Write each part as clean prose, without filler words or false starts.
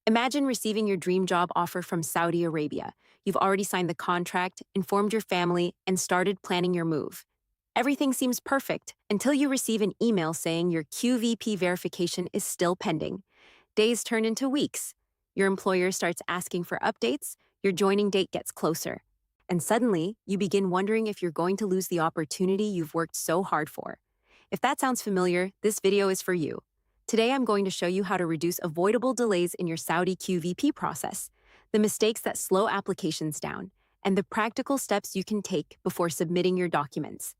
Imagine receiving your dream job offer from Saudi Arabia. You've already signed the contract, informed your family, and started planning your move. Everything seems perfect until you receive an email saying your QVP verification is still pending. Days turn into weeks. Your employer starts asking for updates, your joining date gets closer. And suddenly, you begin wondering if you're going to lose the opportunity you've worked so hard for. If that sounds familiar, this video is for you. Today, I'm going to show you how to reduce avoidable delays in your Saudi QVP process, the mistakes that slow applications down, and the practical steps you can take before submitting your documents.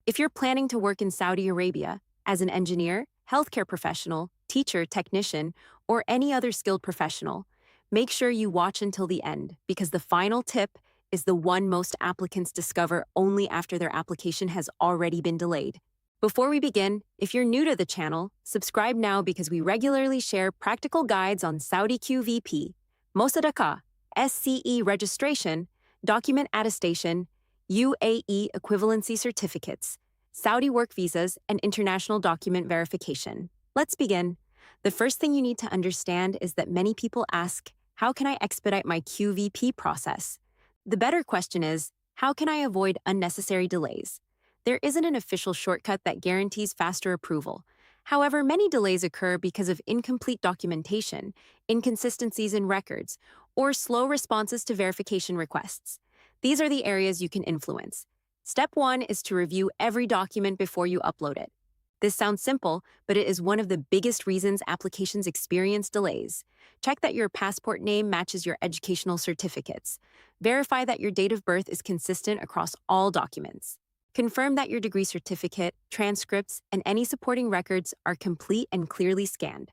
If you're planning to work in Saudi Arabia as an engineer, healthcare professional, teacher, technician, or any other skilled professional, make sure you watch until the end because the final tip is the one most applicants discover only after their application has already been delayed. Before we begin, if you're new to the channel, subscribe now because we regularly share practical guides on Saudi QVP, MOSADAQA, SCE registration, document attestation, UAE Equivalency Certificates, Saudi work visas, and international document verification. Let's begin. The first thing you need to understand is that many people ask, how can I expedite my QVP process? The better question is, how can I avoid unnecessary delays? There isn't an official shortcut that guarantees faster approval. However, many delays occur because of incomplete documentation, inconsistencies in records, or slow responses to verification requests. These are the areas you can influence. Step 1 is to review every document before you upload it. This sounds simple, but it is one of the biggest reasons applications experience delays. Check that your passport name matches your educational certificates. Verify that your date of birth is consistent across all documents. Confirm that your degree certificate, transcripts, and any supporting records are complete and clearly scanned.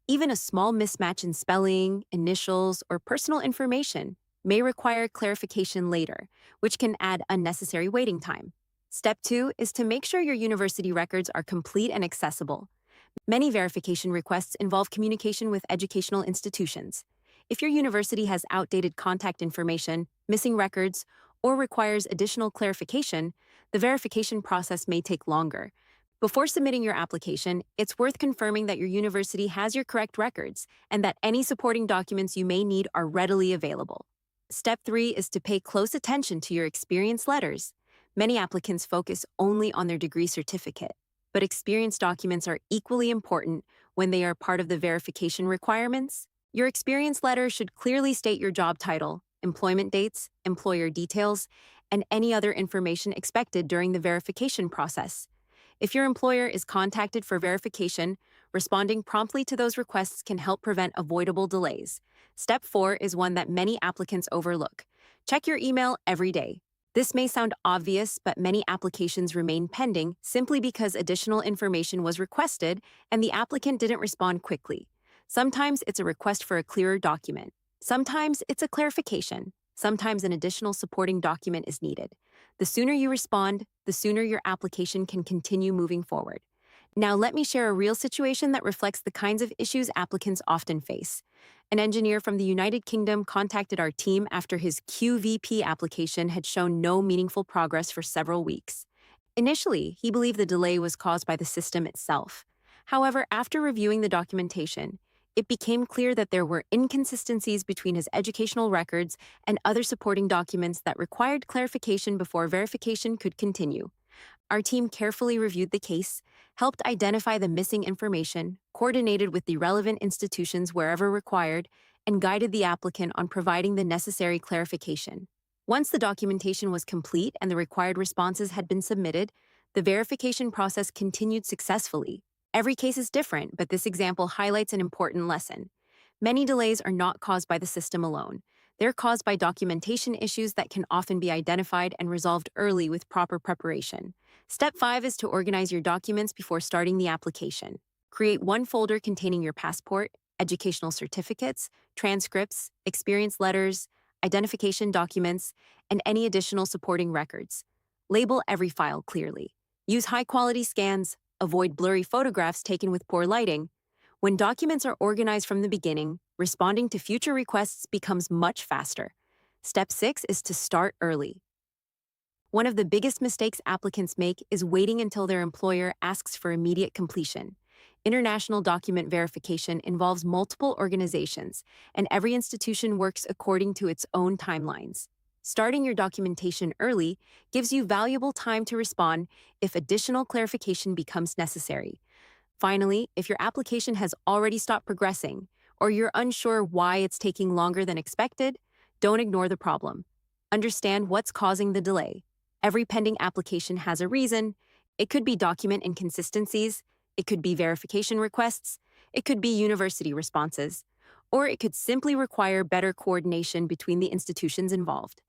Even a small mismatch in spelling, initials, or personal information may require clarification later, which can add unnecessary waiting time. Step 2 is to make sure your university records are complete and accessible. Many verification requests involve communication with educational institutions. If your university has outdated contact information, missing records, or requires additional clarification, the verification process may take longer. Before submitting your application, it's worth confirming that your university has your correct records and that any supporting documents you may need are readily available. Step 3 is to pay close attention to your experience letters. Many applicants focus only on their degree certificate, but experience documents are equally important when they are part of the verification requirements. Your experience letter should clearly state your job title, employment dates, employer details, and any other information expected during the verification process. If your employer is contacted for verification, responding promptly to those requests can help prevent avoidable delays. Step 4 is one that many applicants overlook. Check your email every day. This may sound obvious, but many applications remain pending simply because additional information was requested and the applicant didn't respond quickly. Sometimes it's a request for a clearer document. Sometimes it's a clarification. Sometimes an additional supporting document is needed. The sooner you respond, the sooner your application can continue moving forward. Now let me share a real situation that reflects the kinds of issues applicants often face. An engineer from the United Kingdom contacted our team after his QVP application had shown no meaningful progress for several weeks. Initially, he believed the delay was caused by the system itself. However, after reviewing the documentation, it became clear that there were inconsistencies between his educational records and other supporting documents that required clarification before verification could continue. Our team carefully reviewed the case, helped identify the missing information, coordinated with the relevant institutions wherever required, and guided the applicant on providing the necessary clarification. Once the documentation was complete and the required responses had been submitted, the verification process continued successfully. Every case is different, but this example highlights an important lesson. Many delays are not caused by the system alone. They're caused by documentation issues that can often be identified and resolved early with proper preparation. Step 5 is to organize your documents before starting the application. Create one folder containing your passport, educational certificates, transcripts, experience letters, identification documents, and any additional supporting records. Label every file clearly. Use high-quality scans. Avoid blurry photographs taken with poor lighting. When documents are organized from the beginning, responding to future requests becomes much faster. Step 6 is to start early. One of the biggest mistakes applicants make is waiting until their employer asks for immediate completion. International document verification involves multiple organizations, and every institution works according to its own timelines. Starting your documentation early gives you valuable time to respond if additional clarification becomes necessary. Finally, if your application has already stopped progressing, or you're unsure why it's taking longer than expected, don't ignore the problem. Understand what's causing the delay. Every pending application has a reason. It could be document inconsistencies, it could be verification requests, it could be university responses, or it could simply require better coordination between the institutions involved.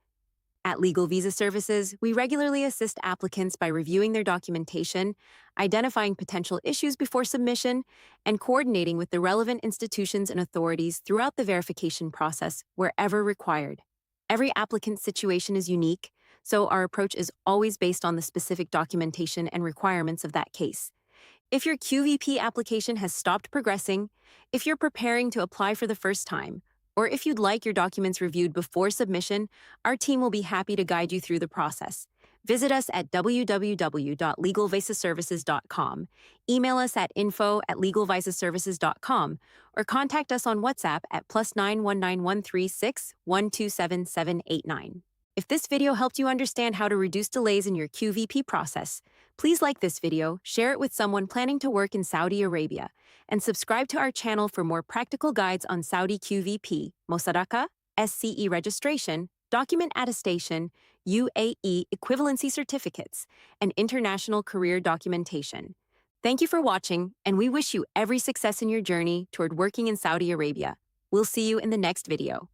At Legal Visa Services, we regularly assist applicants by reviewing their documentation, identifying potential issues before submission, and coordinating with the relevant institutions and authorities throughout the verification process wherever required. Every applicant's situation is unique, so our approach is always based on the specific documentation and requirements of that case. If your QVP application has stopped progressing, if you're preparing to apply for the first time, or if you'd like your documents reviewed before submission, our team will be happy to guide you through the process. Visit us at www.legalvisaservices.com, email us at info@legalvisaservices.com, or contact us on WhatsApp at +9 19136 127 If this video helped you understand how to reduce delays in your QVP process, please like this video, share it with someone planning to work in Saudi Arabia, and subscribe to our channel for more practical guides on Saudi QVP, MOSADAQA, SCE registration, document attestation, UAE Equivalency Certificates, and international career documentation. Thank you for watching, and we wish you every success in your journey toward working in Saudi Arabia. We'll see you in the next video.